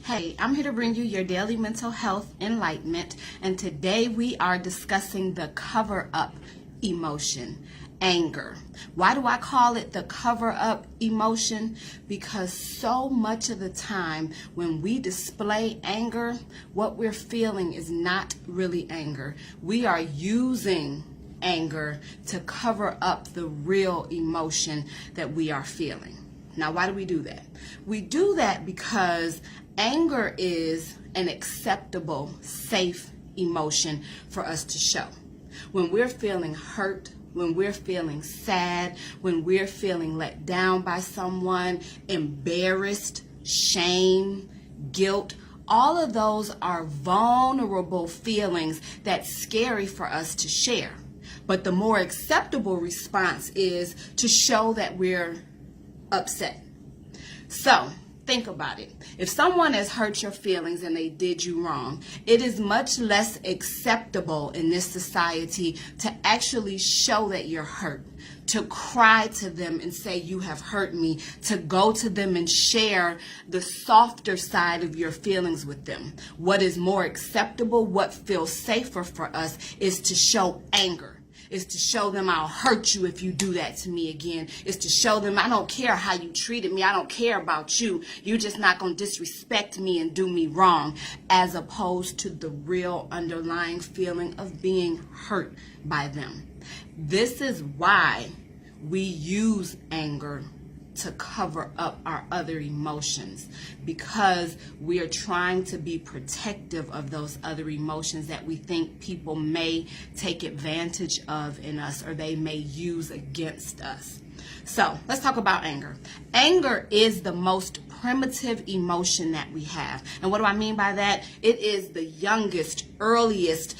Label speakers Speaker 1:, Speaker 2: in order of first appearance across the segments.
Speaker 1: Hey, I'm here to bring you your daily mental health enlightenment, and today we are discussing the cover-up emotion, anger. Why do I call it the cover-up emotion? Because so much of the time when we display anger, what we're feeling is not really anger. We are using anger to cover up the real emotion that we are feeling. Now, why do we do that? We do that because anger is an acceptable, safe emotion for us to show. When we're feeling hurt, when we're feeling sad, when we're feeling let down by someone, embarrassed, shame, guilt, all of those are vulnerable feelings that's scary for us to share. But the more acceptable response is to show that we're upset. So, think about it. If someone has hurt your feelings and they did you wrong, it is much less acceptable in this society to actually show that you're hurt, to cry to them and say you have hurt me, to go to them and share the softer side of your feelings with them. What is more acceptable, what feels safer for us, is to show anger. Is to show them I'll hurt you if you do that to me again. Is to show them I don't care how you treated me. I don't care about you. You're just not going to disrespect me and do me wrong, as opposed to the real underlying feeling of being hurt by them. This is why we use anger to cover up our other emotions, because we are trying to be protective of those other emotions that we think people may take advantage of in us or they may use against us. So let's talk about anger. Anger is the most primitive emotion that we have. And what do I mean by that? It is the youngest, earliest,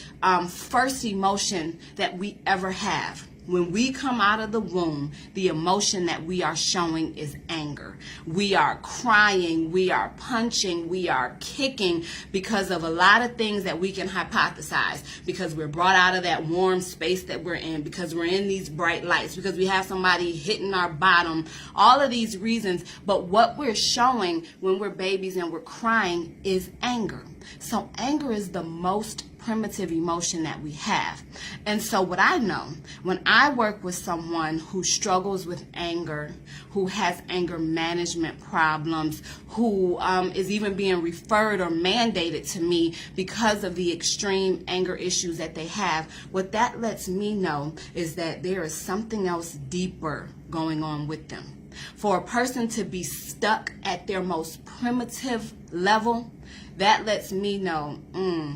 Speaker 1: first emotion that we ever have. When we come out of the womb, the emotion that we are showing is anger. We are crying, we are punching, we are kicking because of a lot of things that we can hypothesize. Because we're brought out of that warm space that we're in, because we're in these bright lights, because we have somebody hitting our bottom, all of these reasons. But what we're showing when we're babies and we're crying is anger. So anger is the most primitive emotion that we have. And so what I know, when I work with someone who struggles with anger, who has anger management problems, who is even being referred or mandated to me because of the extreme anger issues that they have, what that lets me know is that there is something else deeper going on with them. For a person to be stuck at their most primitive level, that lets me know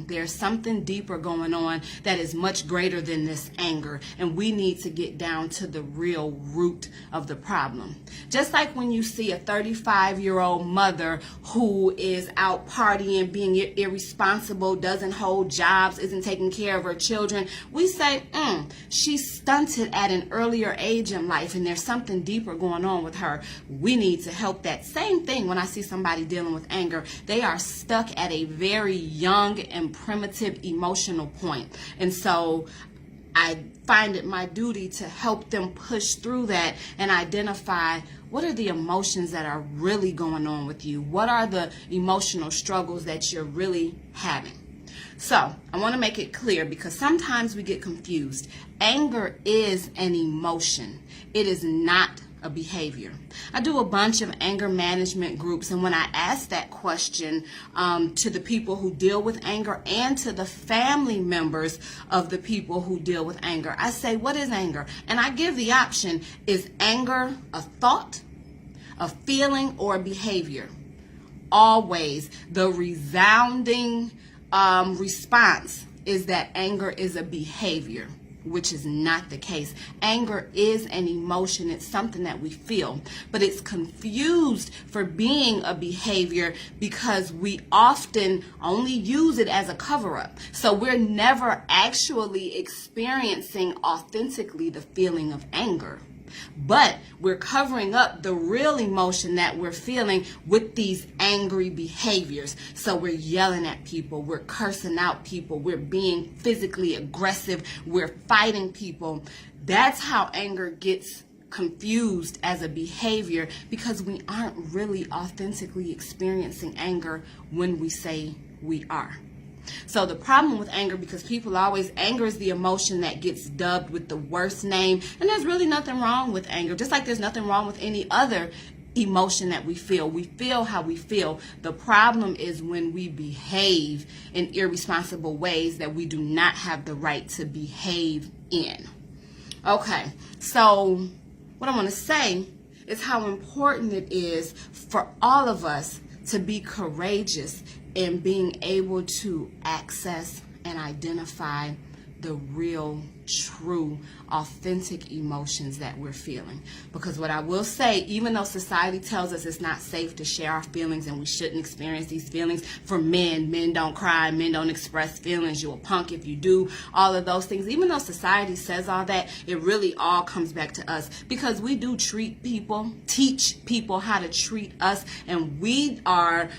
Speaker 1: there's something deeper going on that is much greater than this anger, and we need to get down to the real root of the problem. Just like when you see a 35-year-old mother who is out partying, being irresponsible, doesn't hold jobs, isn't taking care of her children, we say, she's stunted at an earlier age in life and there's something deeper going on with her. We need to help that. Same thing when I see somebody dealing with anger. They are stuck at a very young and primitive emotional point. And so I find it my duty to help them push through that and identify what are the emotions that are really going on with you. What are the emotional struggles that you're really having? So I want to make it clear, because sometimes we get confused. Anger is an emotion. It is not a behavior. I do a bunch of anger management groups, and when I ask that question to the people who deal with anger and to the family members of the people who deal with anger, I say, what is anger? And I give the option, is anger a thought, a feeling, or a behavior? Always the resounding response is that anger is a behavior, which is not the case. Anger is an emotion. It's something that we feel, but it's confused for being a behavior because we often only use it as a cover-up. So we're never actually experiencing authentically the feeling of anger. But we're covering up the real emotion that we're feeling with these angry behaviors. So we're yelling at people, we're cursing out people, we're being physically aggressive, we're fighting people. That's how anger gets confused as a behavior because we aren't really authentically experiencing anger when we say we are. So the problem with anger, because anger is the emotion that gets dubbed with the worst name, and there's really nothing wrong with anger, just like there's nothing wrong with any other emotion that we feel. We feel how we feel. The problem is when we behave in irresponsible ways that we do not have the right to behave in. Okay, so what I want to say is how important it is for all of us to be courageous in being able to access and identify the real, true, authentic emotions that we're feeling. Because what I will say, even though society tells us it's not safe to share our feelings and we shouldn't experience these feelings, for men don't cry, men don't express feelings, you're a punk if you do, all of those things, even though society says all that, it really all comes back to us, because we do teach people how to treat us, and we are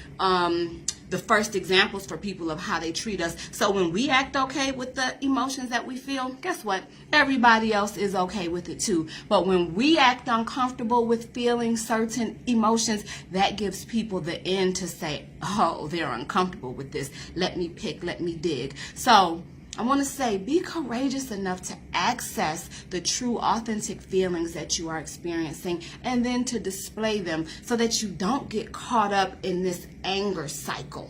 Speaker 1: the first examples for people of how they treat us. So when we act okay with the emotions that we feel, guess what? Everybody else is okay with it too. But when we act uncomfortable with feeling certain emotions, that gives people the end to say, oh, they're uncomfortable with this. Let me dig. So I want to say, be courageous enough to access the true, authentic feelings that you are experiencing, and then to display them so that you don't get caught up in this anger cycle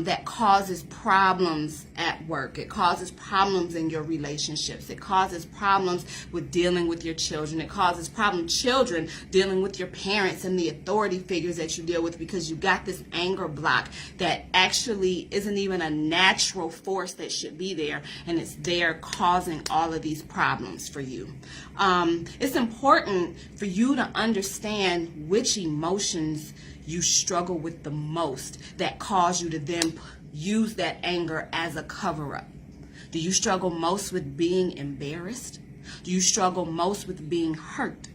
Speaker 1: that causes problems at work. It causes problems in your relationships. It causes problems with dealing with your children. It causes children dealing with your parents and the authority figures that you deal with, because you got this anger block that actually isn't even a natural force that should be there, and it's there causing all of these problems for you. It's important for you to understand which emotions you struggle with the most that cause you to then use that anger as a cover-up. Do you struggle most with being embarrassed? Do you struggle most with being hurt?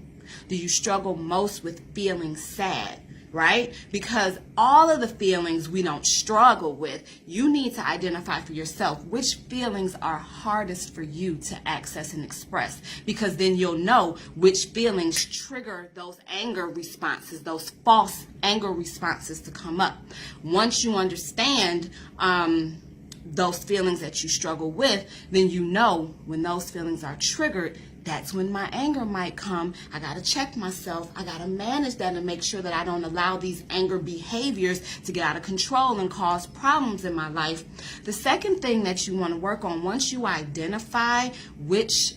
Speaker 1: Do you struggle most with feeling sad? Right? Because all of the feelings we don't struggle with, you need to identify for yourself which feelings are hardest for you to access and express, because then you'll know which feelings trigger those anger responses, those false anger responses to come up. Once you understand those feelings that you struggle with, then you know when those feelings are triggered, that's when my anger might come. I got to check myself. I got to manage that and make sure that I don't allow these anger behaviors to get out of control and cause problems in my life. The second thing that you want to work on, once you identify which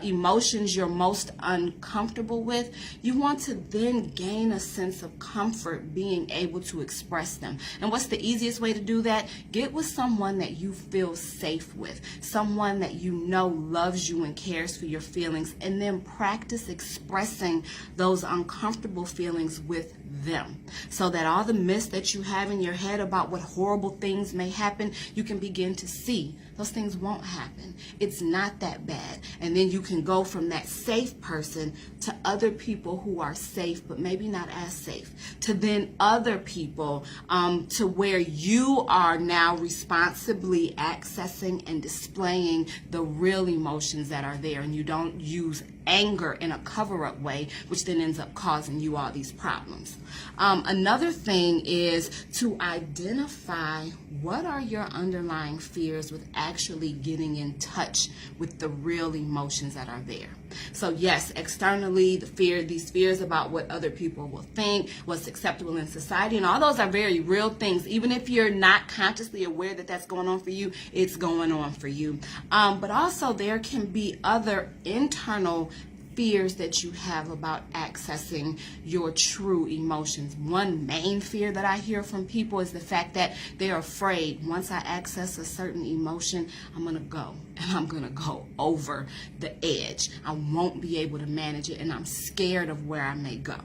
Speaker 1: emotions you're most uncomfortable with, you want to then gain a sense of comfort being able to express them. And what's the easiest way to do that? Get with someone that you feel safe with, someone that you know loves you and cares for your feelings, and then practice expressing those uncomfortable feelings with them, so that all the myths that you have in your head about what horrible things may happen, you can begin to see those things won't happen. It's not that bad. And then you can go from that safe person to other people who are safe but maybe not as safe, to then other people, to where you are now responsibly accessing and displaying the real emotions that are there, and you don't use anger in a cover-up way, which then ends up causing you all these problems. Another thing is to identify what are your underlying fears with actually getting in touch with the real emotions that are there. So yes, externally, these fears about what other people will think, what's acceptable in society, and all those are very real things. Even if you're not consciously aware that that's going on for you, it's going on for you. But also there can be other internal fears that you have about accessing your true emotions. One main fear that I hear from people is the fact that they're afraid once I access a certain emotion, I'm going to go, and I'm going to go over the edge. I won't be able to manage it, and I'm scared of where I may go.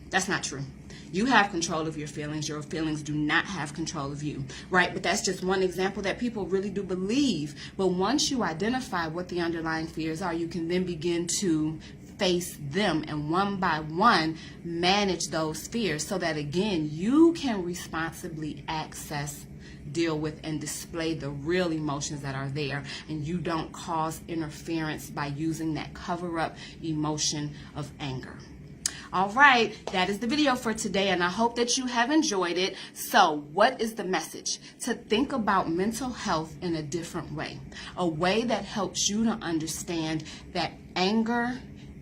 Speaker 1: That's not true. You have control of your feelings. Your feelings do not have control of you, right? But that's just one example that people really do believe. But once you identify what the underlying fears are, you can then begin to face them and one by one manage those fears, so that again you can responsibly access deal with and display the real emotions that are there, and you don't cause interference by using that cover-up emotion of anger. All right, that is the video for today, and I hope that you have enjoyed it. So what is the message? To think about mental health in a different way, a way that helps you to understand that anger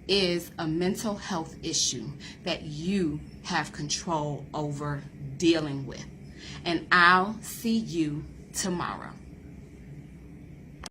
Speaker 1: is a mental health issue that you have control over dealing with. And I'll see you tomorrow.